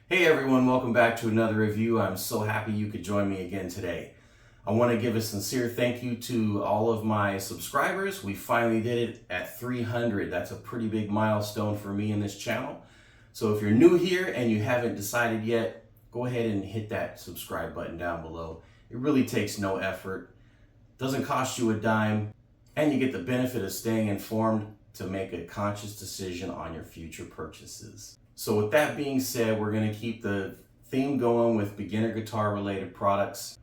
Hey everyone, welcome back to another review. I'm so happy you could join me again today. I want to give a sincere thank you to all of my subscribers. We finally did it at 300. That's a pretty big milestone for me in this channel. So if you're new here and you haven't decided yet, go ahead and hit that subscribe button down below. It really takes no effort, doesn't cost you a dime, and you get the benefit of staying informed to make a conscious decision on your future purchases. So with that being said, we're going to keep the theme going with beginner guitar related products.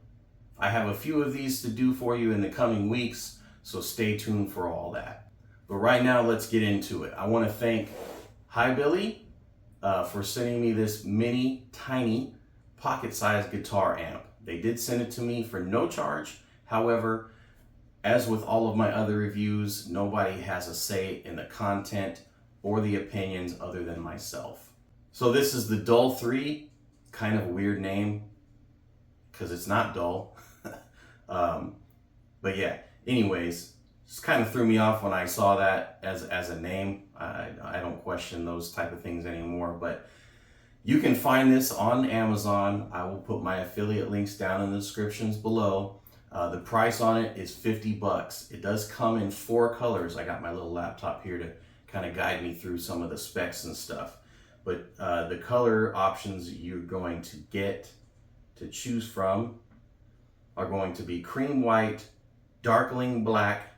I have a few of these to do for you in the coming weeks, so stay tuned for all that. But right now, let's get into it. I want to thank Hibilly for sending me this mini, tiny, pocket-sized guitar amp. They did send it to me for no charge. However, as with all of my other reviews, nobody has a say in the content or the opinions other than myself. So this is the Dull3, kind of a weird name because it's not dull. But yeah, anyways, just kind of threw me off when I saw that as a name. I don't question those type of things anymore, but you can find this on Amazon. I will put my affiliate links down in the descriptions below. The price on it is 50 bucks. It does come in 4 colors. I got my little laptop here to kind of guide me through some of the specs and stuff. But the color options you're going to get to choose from are going to be cream white, darkling black,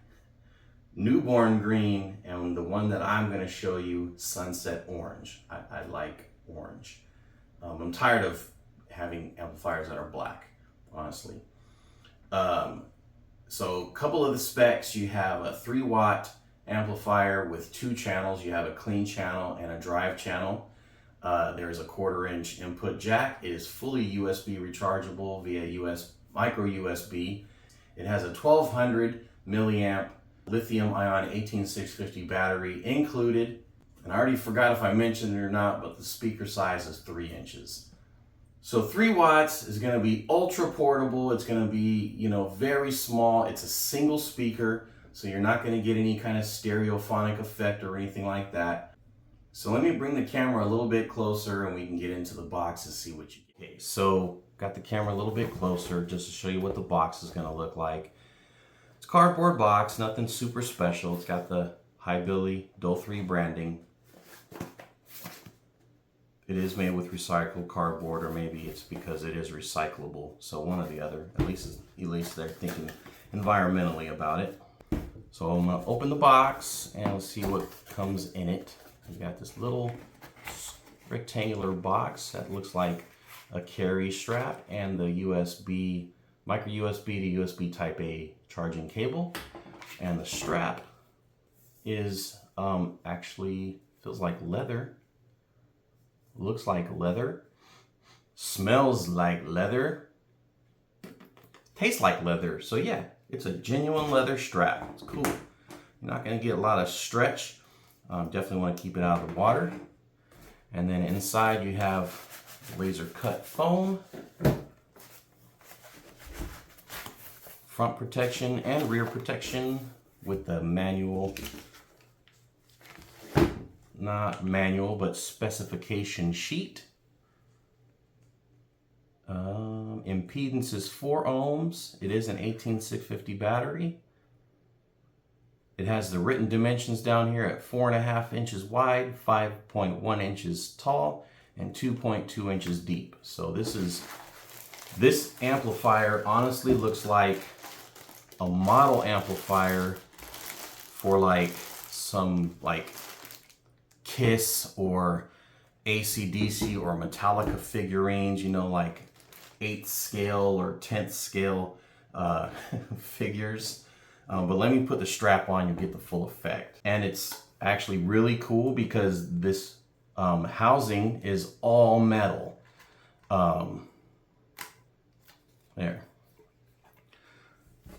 newborn green, and the one that I'm going to show you, sunset orange. I like orange. I'm tired of having amplifiers that are black, honestly. So a couple of the specs, you have a 3-watt amplifier with 2 channels. You have a clean channel and a drive channel. There's a 1/4-inch input jack. It is fully USB rechargeable via micro USB. It has a 1200 milliamp lithium ion 18650 battery included. And I already forgot if I mentioned it or not, but the speaker size is 3 inches. So 3 watts is going to be ultra portable. It's going to be, very small. It's a single speaker, so you're not going to get any kind of stereophonic effect or anything like that. So let me bring the camera a little bit closer and we can get into the box and see what you get. Okay, so got the camera a little bit closer just to show you what the box is going to look like. It's a cardboard box, nothing super special. It's got the Hibilly Dull3 branding. It is made with recycled cardboard, or maybe it's because it is recyclable. So one or the other. At least they're thinking environmentally about it. So I'm gonna open the box and let's see what comes in it. We got this little rectangular box that looks like a carry strap and the micro USB to USB Type A charging cable. And the strap is actually feels like leather. Looks like leather, smells like leather, tastes like leather. So yeah, it's a genuine leather strap. It's cool. You're not going to get a lot of stretch. Definitely want to keep it out of the water. And then inside you have laser cut foam, front protection and rear protection with the manual. Not manual, but specification sheet. Impedance is 4 ohms. It is an 18650 battery. It has the written dimensions down here at 4.5 inches wide, 5.1 inches tall, and 2.2 inches deep. So this amplifier honestly looks like a model amplifier for some Kiss or AC/DC or Metallica figurines, like 8th scale or 10th scale figures. But let me put the strap on, you get the full effect. And it's actually really cool because this housing is all metal. There.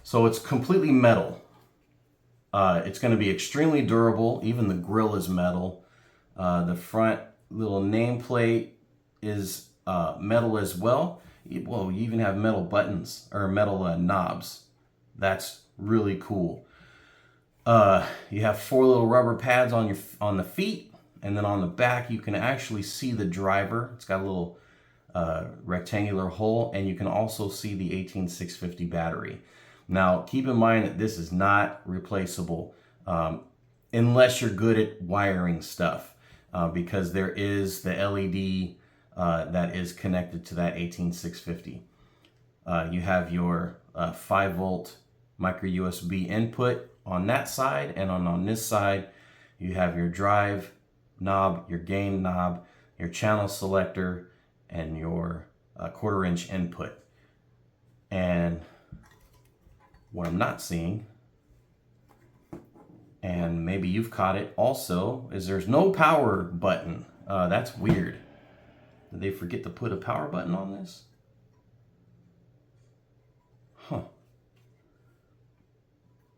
So it's completely metal. It's going to be extremely durable. Even the grill is metal. The front little nameplate is metal as well. Well, you even have metal buttons or metal knobs. That's really cool. You have 4 little rubber pads on the feet, And then on the back, you can actually see the driver. It's got a little rectangular hole, and you can also see the 18650 battery. Now, keep in mind that this is not replaceable unless you're good at wiring stuff, because there is the LED that is connected to that 18650. You have your 5-volt micro USB input on that side, and on this side, you have your drive knob, your gain knob, your channel selector, and your 1/4-inch input. And what I'm not seeing, and maybe you've caught it also, is there's no power button. That's weird. Did they forget to put a power button on this? Huh.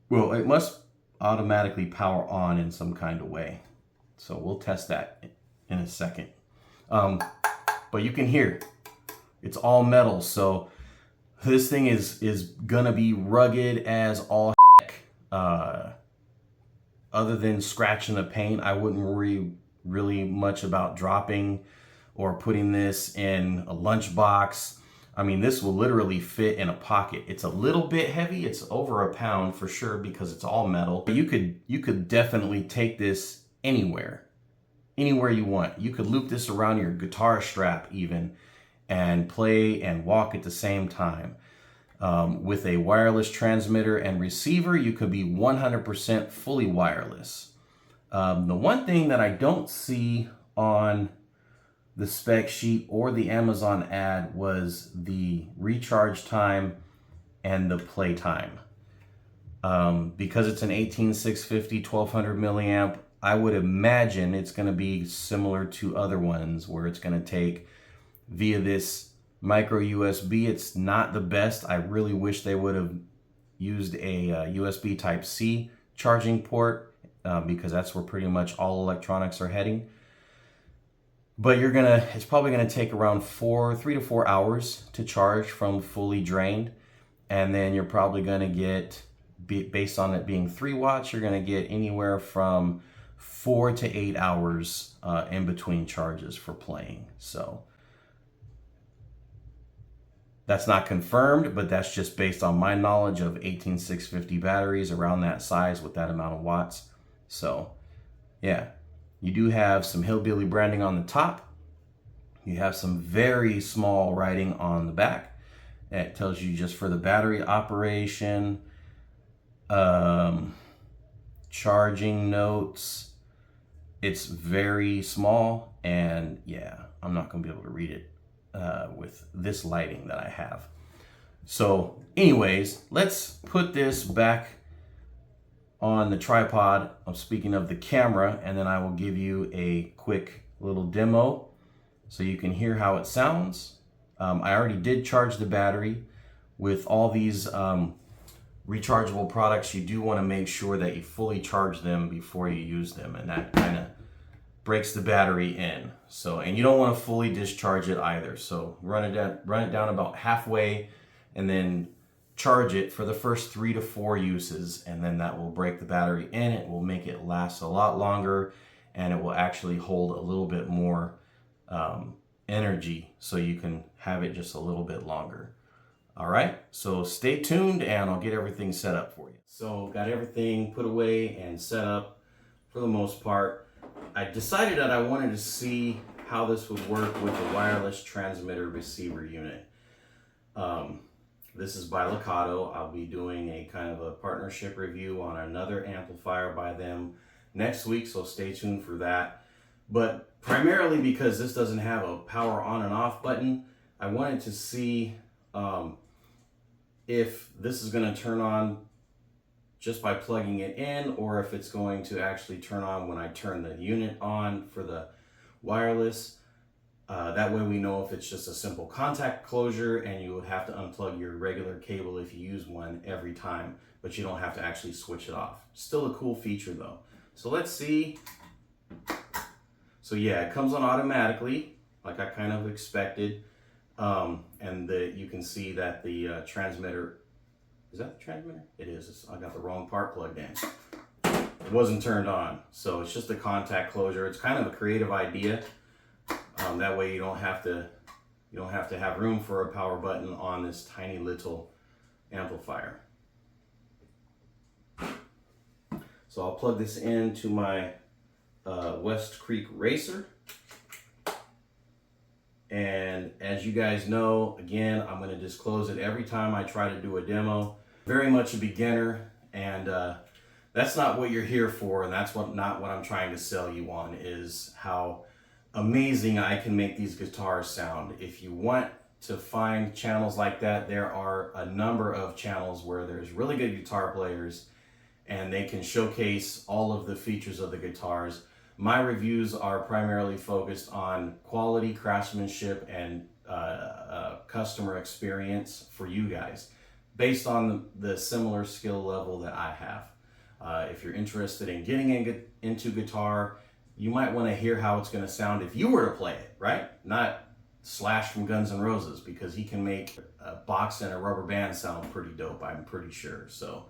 Well, it must automatically power on in some kind of way. So we'll test that in a second. But you can hear it's all metal. So this thing is gonna be rugged as all heck. Other than scratching the paint, I wouldn't worry really much about dropping or putting this in a lunchbox. I mean, this will literally fit in a pocket. It's a little bit heavy. It's over 1 pound for sure because it's all metal. But you could definitely take this anywhere you want. You could loop this around your guitar strap even and play and walk at the same time. With a wireless transmitter and receiver, you could be 100% fully wireless. The one thing that I don't see on the spec sheet or the Amazon ad was the recharge time and the play time. Because it's an 18650 1200 milliamp, I would imagine it's going to be similar to other ones where it's going to take via this micro USB. It's not the best. I really wish they would have used a USB Type-C charging port because that's where pretty much all electronics are heading. But it's probably gonna take around 3 to 4 hours to charge from fully drained. And then you're probably gonna get, based on it being 3 watts, you're gonna get anywhere from 4 to 8 hours in between charges for playing. So that's not confirmed, but that's just based on my knowledge of 18650 batteries around that size with that amount of watts. So yeah. You do have some Hibilly branding on the top. You have some very small writing on the back. It tells you just for the battery operation, charging notes. It's very small, and yeah, I'm not gonna be able to read it with this lighting that I have. So anyways, let's put this back on the tripod. I'm speaking of the camera, and then I will give you a quick little demo so you can hear how it sounds. I already did charge the battery. With all these rechargeable products, you do want to make sure that you fully charge them before you use them, and that kind of breaks the battery in. So, and you don't want to fully discharge it either. So run it down about halfway, and then charge it for the first 3 to 4 uses, and then that will break the battery in. It will make it last a lot longer, and it will actually hold a little bit more energy, so you can have it just a little bit longer. All right, so stay tuned and I'll get everything set up for you. So got everything put away and set up for the most part. I decided that I wanted to see how this would work with a wireless transmitter receiver unit. This is by Lakato. I'll be doing a kind of a partnership review on another amplifier by them next week, so stay tuned for that. But primarily because this doesn't have a power on and off button, I wanted to see if this is going to turn on just by plugging it in, or if it's going to actually turn on when I turn the unit on for the wireless. That way we know if it's just a simple contact closure and you would have to unplug your regular cable if you use one every time, but you don't have to actually switch it off. Still a cool feature though. So let's see. So yeah, it comes on automatically, like I kind of expected. And you can see that the transmitter, is that the transmitter? It is. I got the wrong part plugged in. It wasn't turned on. So it's just a contact closure. It's kind of a creative idea. That way you don't have to have room for a power button on this tiny little amplifier. So I'll plug this into my West Creek Racer. And as you guys know, again, I'm going to disclose it every time I try to do a demo. Very much a beginner, and that's not what you're here for, and that's not what I'm trying to sell you on, is how amazing I can make these guitars sound. If you want to find channels like that, there are a number of channels where there's really good guitar players and they can showcase all of the features of the guitars. My reviews are primarily focused on quality, craftsmanship, and customer experience for you guys, based on the similar skill level that I have. If you're interested in getting into guitar, you might want to hear how it's going to sound if you were to play it, right? Not Slash from Guns N' Roses, because he can make a box and a rubber band sound pretty dope, I'm pretty sure. So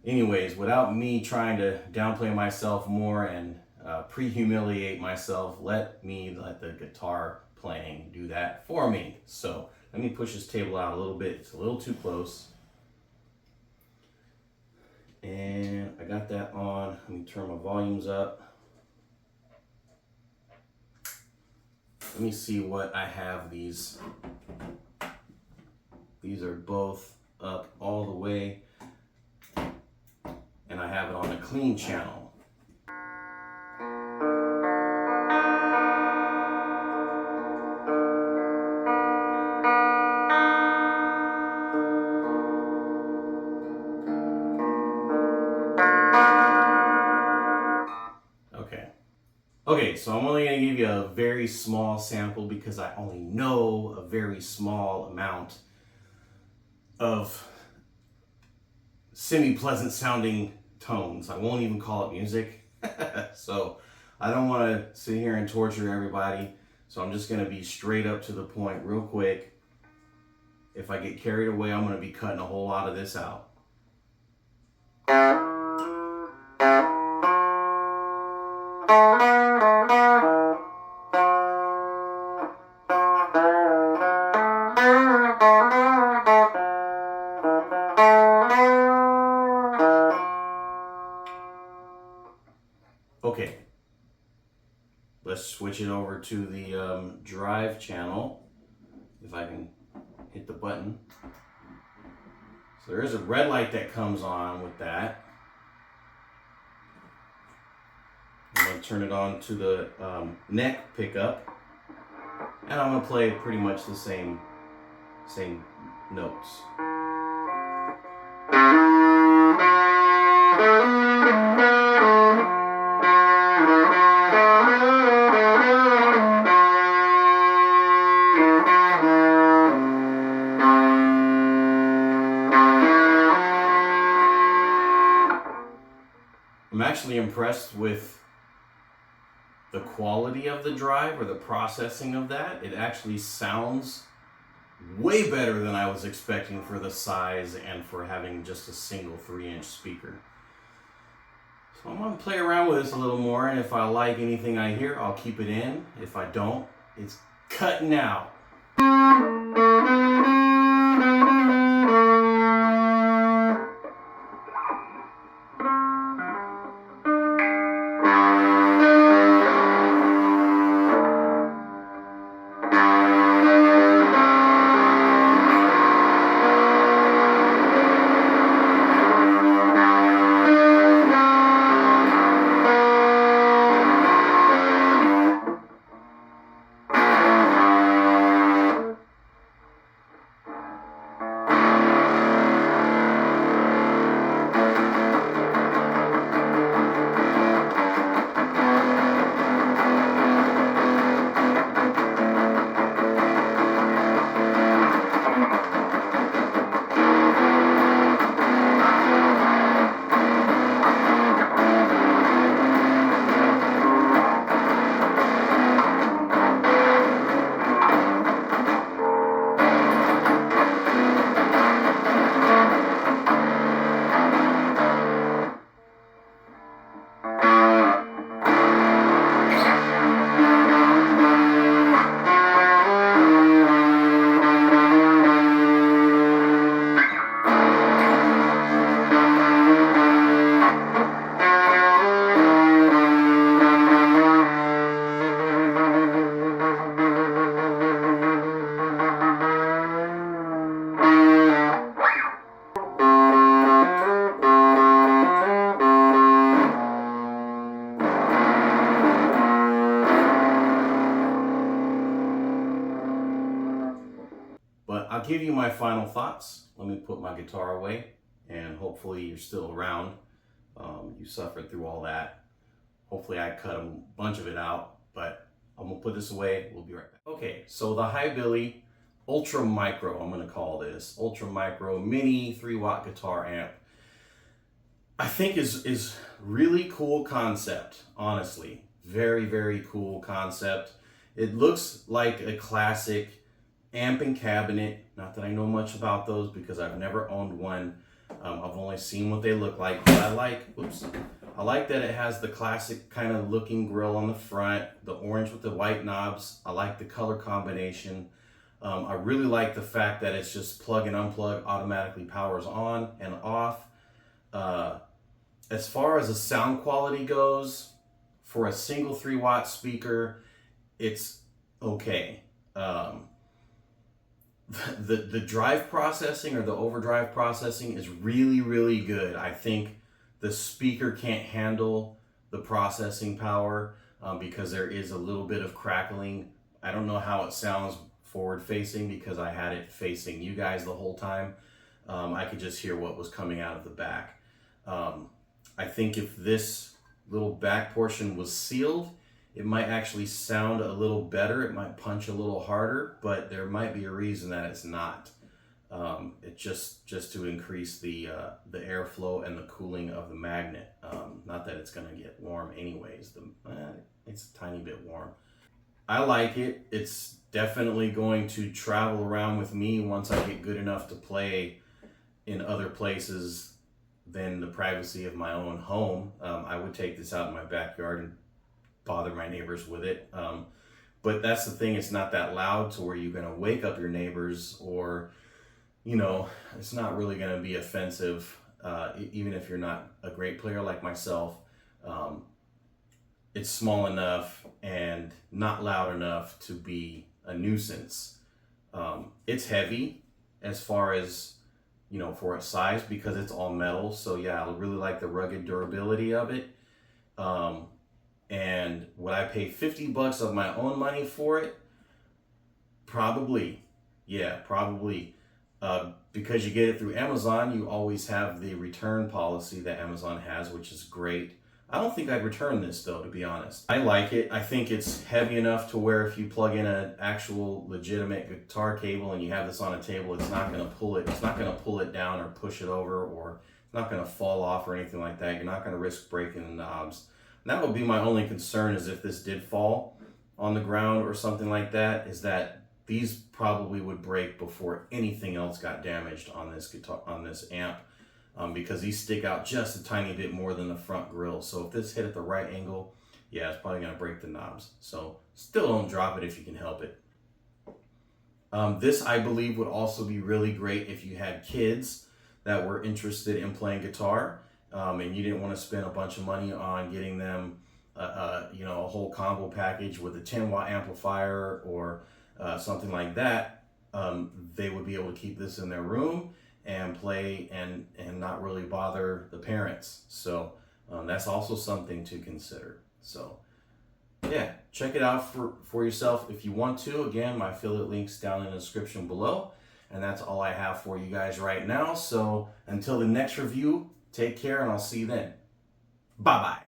anyways, without me trying to downplay myself more and pre-humiliate myself, let the guitar playing do that for me. So let me push this table out a little bit. It's a little too close. And I got that on. Let me turn my volumes up. Let me see what I have these. These are both up all the way, and I have it on a clean channel. Okay, so I'm only going to give you a very small sample because I only know a very small amount of semi-pleasant sounding tones. I won't even call it music. So I don't want to sit here and torture everybody. So I'm just going to be straight up to the point real quick. If I get carried away, I'm going to be cutting a whole lot of this out. Okay, let's switch it over to the drive channel, if I can hit the button. So there is a red light that comes on with that. I'm going to turn it on to the neck pickup, and I'm going to play pretty much the same notes. I'm actually impressed with the quality of the drive, or the processing of that. It actually sounds way better than I was expecting for the size and for having just a single 3-inch speaker. So I'm going to play around with this a little more, and if I like anything I hear, I'll keep it in. If I don't, it's cutting out. But I'll give you my final thoughts. Let me put my guitar away, and hopefully you're still around. You suffered through all that. Hopefully I cut a bunch of it out, but I'm gonna put this away. We'll be right back. Okay, so the Hibilly Ultra Micro, I'm gonna call this Ultra Micro Mini 3-watt guitar amp. I think is really cool concept, honestly. Very, very cool concept. It looks like a classic amp and cabinet. Not that I know much about those because I've never owned one. I've only seen what they look like, but I like that it has the classic kind of looking grill on the front, the orange with the white knobs. I like the color combination. I really like the fact that it's just plug and unplug, automatically powers on and off. As far as the sound quality goes, for a single 3-watt speaker, it's okay. The drive processing or the overdrive processing is really, really good. I think the speaker can't handle the processing power because there is a little bit of crackling. I don't know how it sounds forward facing because I had it facing you guys the whole time. I could just hear what was coming out of the back. I think if this little back portion was sealed, it might actually sound a little better. It might punch a little harder, but there might be a reason that it's not. It's just to increase the airflow and the cooling of the magnet. Not that it's gonna get warm anyways. It's a tiny bit warm. I like it. It's definitely going to travel around with me once I get good enough to play in other places than the privacy of my own home. I would take this out in my backyard and bother my neighbors with it. But that's the thing, it's not that loud to where you're gonna wake up your neighbors, or, you know, it's not really gonna be offensive, even if you're not a great player like myself. It's small enough and not loud enough to be a nuisance. It's heavy as far as, you know, for its size because it's all metal. So yeah, I really like the rugged durability of it. And would I pay $50 of my own money for it? Probably. Yeah, probably. Because you get it through Amazon, you always have the return policy that Amazon has, which is great. I don't think I'd return this though, to be honest. I like it. I think it's heavy enough to where if you plug in an actual legitimate guitar cable and you have this on a table, it's not gonna pull it. It's not gonna pull it down or push it over, or it's not gonna fall off or anything like that. You're not gonna risk breaking the knobs. That would be my only concern, is if this did fall on the ground or something like that, is that these probably would break before anything else got damaged on this guitar, on this amp, because these stick out just a tiny bit more than the front grill. So if this hit at the right angle, yeah, it's probably gonna break the knobs. So still don't drop it if you can help it. This, I believe, would also be really great if you had kids that were interested in playing guitar. And you didn't want to spend a bunch of money on getting them, you know, a whole combo package with a 10-watt amplifier or something like that. They would be able to keep this in their room and play and not really bother the parents. So that's also something to consider. So yeah, check it out for yourself if you want to. Again, my affiliate link's down in the description below. And that's all I have for you guys right now. So until the next review, take care, and I'll see you then. Bye-bye.